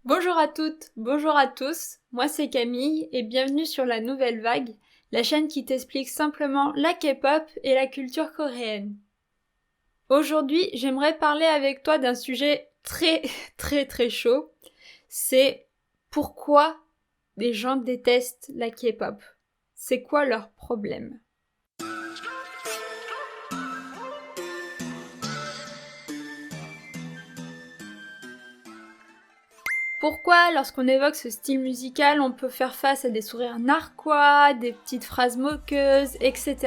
Bonjour à toutes, bonjour à tous, moi c'est Camille et bienvenue sur la Nouvelle Vague, la chaîne qui t'explique simplement la K-pop et la culture coréenne. Aujourd'hui, j'aimerais parler avec toi d'un sujet très chaud, c'est pourquoi les gens détestent la K-pop. C'est quoi leur problème ? Pourquoi, lorsqu'on évoque ce style musical, on peut faire face à des sourires narquois, des petites phrases moqueuses, etc.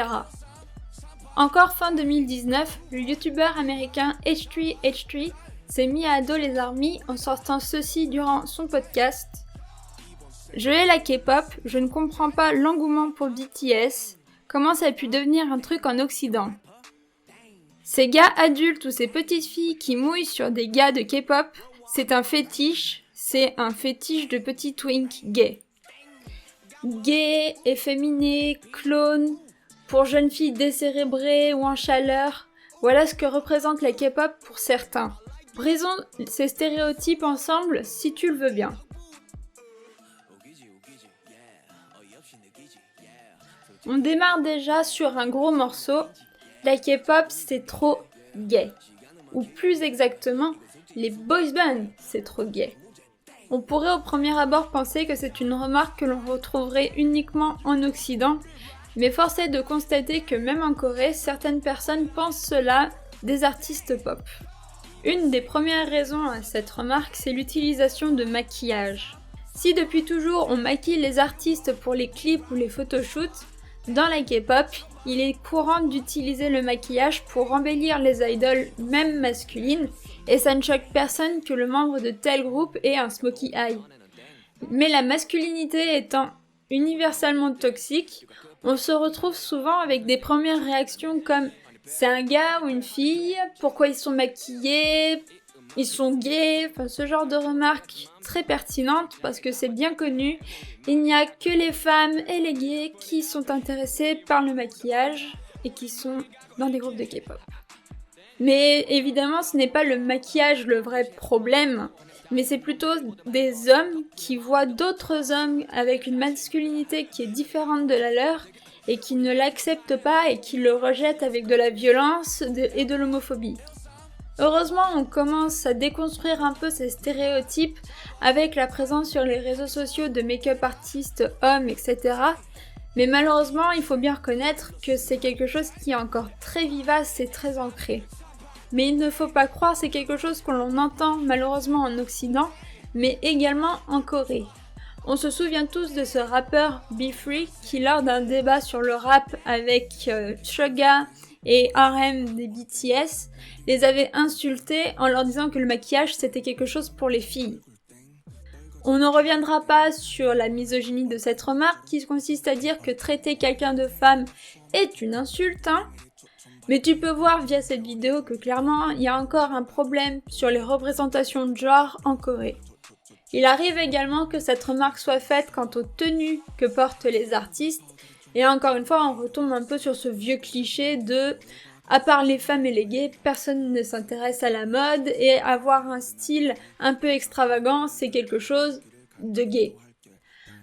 Encore fin 2019, le youtubeur américain H3H3 s'est mis à dos les armies en sortant ceci durant son podcast. Je hais la K-pop, je ne comprends pas l'engouement pour BTS, comment ça a pu devenir un truc en Occident. Ces gars adultes ou ces petites filles qui mouillent sur des gars de K-pop, c'est un fétiche de petits twink gays. Gays, efféminés, clones, pour jeunes filles décérébrées ou en chaleur, voilà ce que représente la K-pop pour certains. Brisons ces stéréotypes ensemble si tu le veux bien. On démarre déjà sur un gros morceau. La K-pop c'est trop gay. Ou plus exactement, les boys bands c'est trop gay. On pourrait au premier abord penser que c'est une remarque que l'on retrouverait uniquement en Occident, mais force est de constater que même en Corée, certaines personnes pensent cela des artistes pop. Une des premières raisons à cette remarque, c'est l'utilisation de maquillage. Si depuis toujours on maquille les artistes pour les clips ou les photoshoots, dans la K-pop, il est courant d'utiliser le maquillage pour embellir les idoles, même masculines, et ça ne choque personne que le membre de tel groupe ait un smokey eye. Mais la masculinité étant universellement toxique, on se retrouve souvent avec des premières réactions comme « c'est un gars ou une fille, pourquoi ils sont maquillés ?» Ils sont gays, enfin ce genre de remarques très pertinentes parce que c'est bien connu, il n'y a que les femmes et les gays qui sont intéressés par le maquillage et qui sont dans des groupes de K-pop. Mais évidemment ce n'est pas le maquillage le vrai problème, mais c'est plutôt des hommes qui voient d'autres hommes avec une masculinité qui est différente de la leur et qui ne l'acceptent pas et qui le rejettent avec de la violence et de l'homophobie. Heureusement, on commence à déconstruire un peu ces stéréotypes avec la présence sur les réseaux sociaux de make-up artistes, hommes, etc. Mais malheureusement, il faut bien reconnaître que c'est quelque chose qui est encore très vivace et très ancré. Mais il ne faut pas croire, c'est quelque chose que l'on entend malheureusement en Occident, mais également en Corée. On se souvient tous de ce rappeur B-Free qui, lors d'un débat sur le rap avec Suga et RM des BTS, les avait insultés en leur disant que le maquillage c'était quelque chose pour les filles. On ne reviendra pas sur la misogynie de cette remarque qui consiste à dire que traiter quelqu'un de femme est une insulte, mais tu peux voir via cette vidéo que clairement il y a encore un problème sur les représentations de genre en Corée. Il arrive également que cette remarque soit faite quant aux tenues que portent les artistes, et encore une fois on retombe un peu sur ce vieux cliché de à part les femmes et les gays, personne ne s'intéresse à la mode et avoir un style un peu extravagant c'est quelque chose de gay.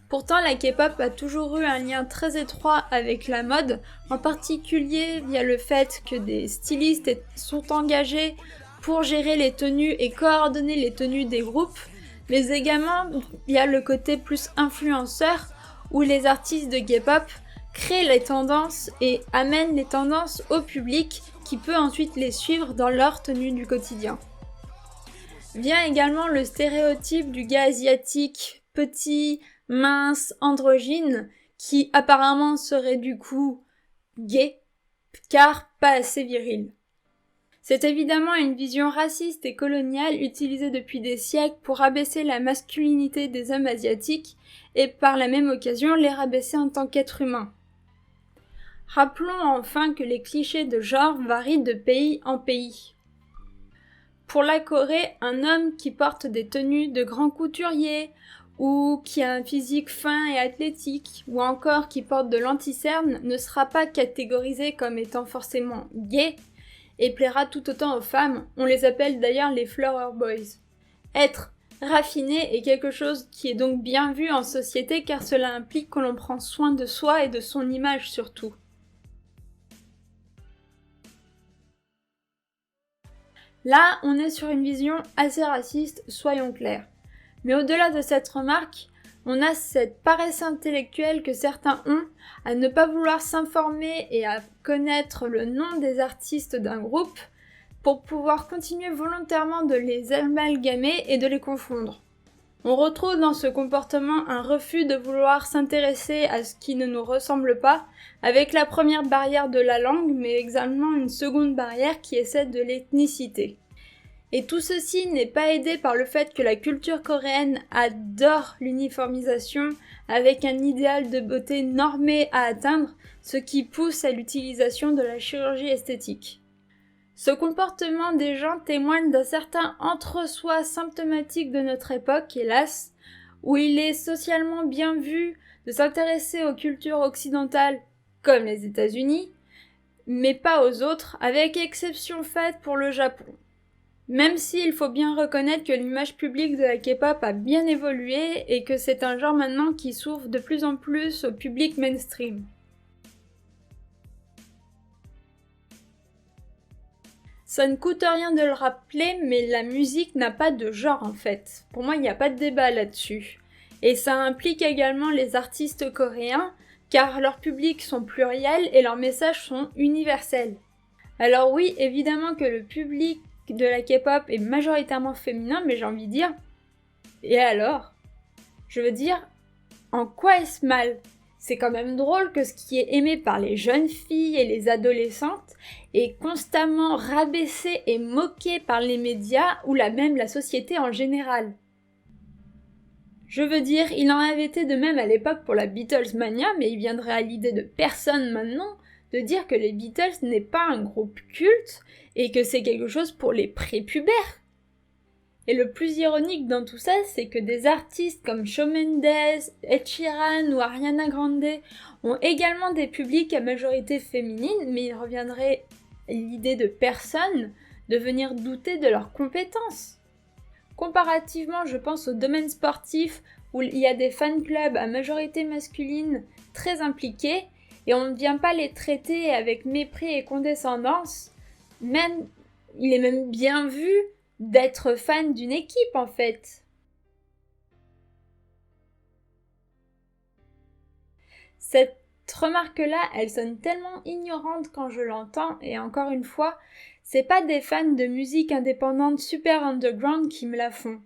Pourtant la K-pop a toujours eu un lien très étroit avec la mode, en particulier via le fait que des stylistes sont engagés pour gérer les tenues et coordonner les tenues des groupes, mais également il y a le côté plus influenceur où les artistes de K-pop créent les tendances et amènent les tendances au public qui peut ensuite les suivre dans leur tenue du quotidien. Vient également le stéréotype du gars asiatique, petit, mince, androgyne, qui apparemment serait du coup gay, car pas assez viril. C'est évidemment une vision raciste et coloniale utilisée depuis des siècles pour abaisser la masculinité des hommes asiatiques et par la même occasion les rabaisser en tant qu'êtres humains. Rappelons enfin que les clichés de genre varient de pays en pays. Pour la Corée, un homme qui porte des tenues de grand couturier ou qui a un physique fin et athlétique ou encore qui porte de l'anti-cerne ne sera pas catégorisé comme étant forcément gay et plaira tout autant aux femmes, on les appelle d'ailleurs les flower boys. Être Raffiné est quelque chose qui est donc bien vu en société car cela implique que l'on prend soin de soi et de son image surtout. Là, on est sur une vision assez raciste, soyons clairs. Mais au-delà de cette remarque, on a cette paresse intellectuelle que certains ont à ne pas vouloir s'informer et à connaître le nom des artistes d'un groupe pour pouvoir continuer volontairement de les amalgamer et de les confondre. On retrouve dans ce comportement un refus de vouloir s'intéresser à ce qui ne nous ressemble pas, avec la première barrière de la langue, mais également une seconde barrière qui est celle de l'ethnicité. Et tout ceci n'est pas aidé par le fait que la culture coréenne adore l'uniformisation, avec un idéal de beauté normé à atteindre, ce qui pousse à l'utilisation de la chirurgie esthétique. Ce comportement des gens témoigne d'un certain entre-soi symptomatique de notre époque, hélas, où il est socialement bien vu de s'intéresser aux cultures occidentales, comme les États-Unis, mais pas aux autres, avec exception faite pour le Japon. Même s'il faut bien reconnaître que l'image publique de la K-pop a bien évolué et que c'est un genre maintenant qui s'ouvre de plus en plus au public mainstream. Ça ne coûte rien de le rappeler, mais la musique n'a pas de genre en fait. Pour moi, il n'y a pas de débat là-dessus. Et ça implique également les artistes coréens, car leurs publics sont pluriels et leurs messages sont universels. Alors oui, évidemment que le public de la K-pop est majoritairement féminin, mais j'ai envie de dire, et alors ? Je veux dire, en quoi est-ce mal ? C'est quand même drôle que ce qui est aimé par les jeunes filles et les adolescentes est constamment rabaissé et moqué par les médias ou même la société en général. Je veux dire, il en avait été de même à l'époque pour la Beatlesmania, mais il viendrait à l'idée de personne maintenant de dire que les Beatles n'est pas un groupe culte et que c'est quelque chose pour les prépubères. Et le plus ironique dans tout ça, c'est que des artistes comme Shawn Mendes, Ed Sheeran ou Ariana Grande ont également des publics à majorité féminine, mais il reviendrait à l'idée de personne de venir douter de leurs compétences. Comparativement, je pense au domaine sportif où il y a des fan clubs à majorité masculine très impliqués et on ne vient pas les traiter avec mépris et condescendance. Même, il est même bien vu d'être fan d'une équipe en fait. Cette remarque-là, elle sonne tellement ignorante quand je l'entends et encore une fois, c'est pas des fans de musique indépendante super underground qui me la font.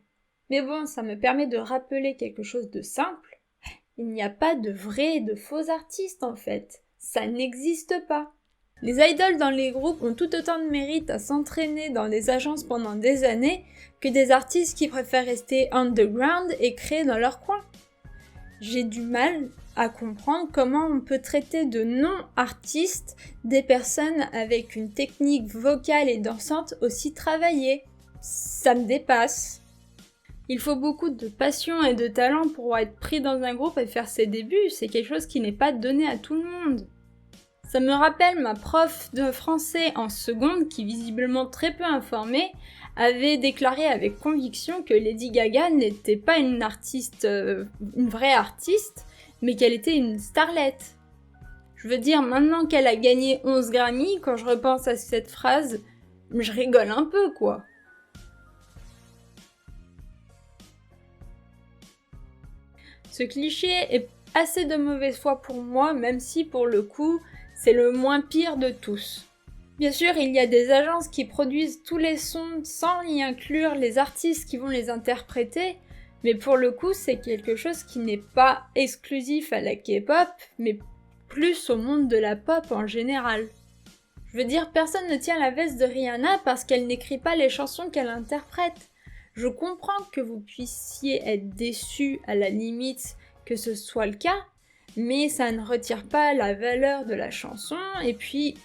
Mais bon, ça me permet de rappeler quelque chose de simple. Il n'y a pas de vrais et de faux artistes en fait. Ça n'existe pas. Les idoles dans les groupes ont tout autant de mérite à s'entraîner dans des agences pendant des années que des artistes qui préfèrent rester underground et créer dans leur coin. J'ai du mal à comprendre comment on peut traiter de non-artistes des personnes avec une technique vocale et dansante aussi travaillée. Ça me dépasse. Il faut beaucoup de passion et de talent pour être pris dans un groupe et faire ses débuts, c'est quelque chose qui n'est pas donné à tout le monde. Ça me rappelle ma prof de français en seconde qui, visiblement très peu informée, avait déclaré avec conviction que Lady Gaga n'était pas une artiste, une vraie artiste, mais qu'elle était une starlette. Je veux dire, maintenant qu'elle a gagné 11 Grammy, quand je repense à cette phrase, je rigole un peu, quoi. Ce cliché est assez de mauvaise foi pour moi, même si pour le coup, c'est le moins pire de tous. Bien sûr, il y a des agences qui produisent tous les sons sans y inclure les artistes qui vont les interpréter, mais pour le coup, c'est quelque chose qui n'est pas exclusif à la K-pop, mais plus au monde de la pop en général. Je veux dire, personne ne tient la veste de Rihanna parce qu'elle n'écrit pas les chansons qu'elle interprète. Je comprends que vous puissiez être déçus à la limite que ce soit le cas, mais ça ne retire pas la valeur de la chanson, et puis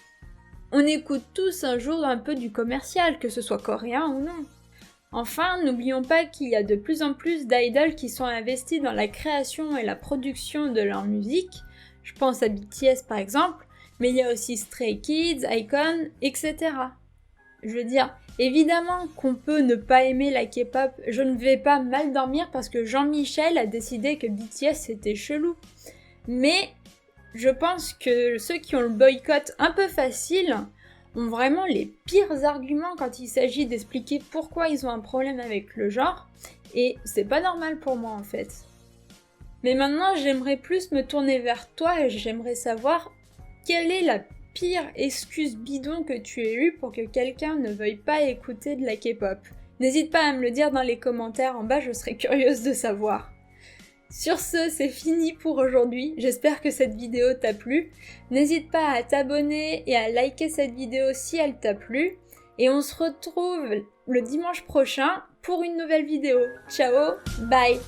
on écoute tous un jour un peu du commercial, que ce soit coréen ou non. Enfin, n'oublions pas qu'il y a de plus en plus d'idoles qui sont investis dans la création et la production de leur musique, je pense à BTS par exemple, mais il y a aussi Stray Kids, iKON, etc. Je veux dire, évidemment qu'on peut ne pas aimer la K-pop, je ne vais pas mal dormir parce que Jean-Michel a décidé que BTS c'était chelou. Mais je pense que ceux qui ont le boycott un peu facile ont vraiment les pires arguments quand il s'agit d'expliquer pourquoi ils ont un problème avec le genre, et c'est pas normal pour moi en fait. Mais maintenant j'aimerais plus me tourner vers toi et j'aimerais savoir quelle est la pire excuse bidon que tu aies eue pour que quelqu'un ne veuille pas écouter de la K-pop. N'hésite pas à me le dire dans les commentaires en bas, je serais curieuse de savoir. Sur ce, c'est fini pour aujourd'hui, j'espère que cette vidéo t'a plu. N'hésite pas à t'abonner et à liker cette vidéo si elle t'a plu. Et on se retrouve le dimanche prochain pour une nouvelle vidéo. Ciao, bye!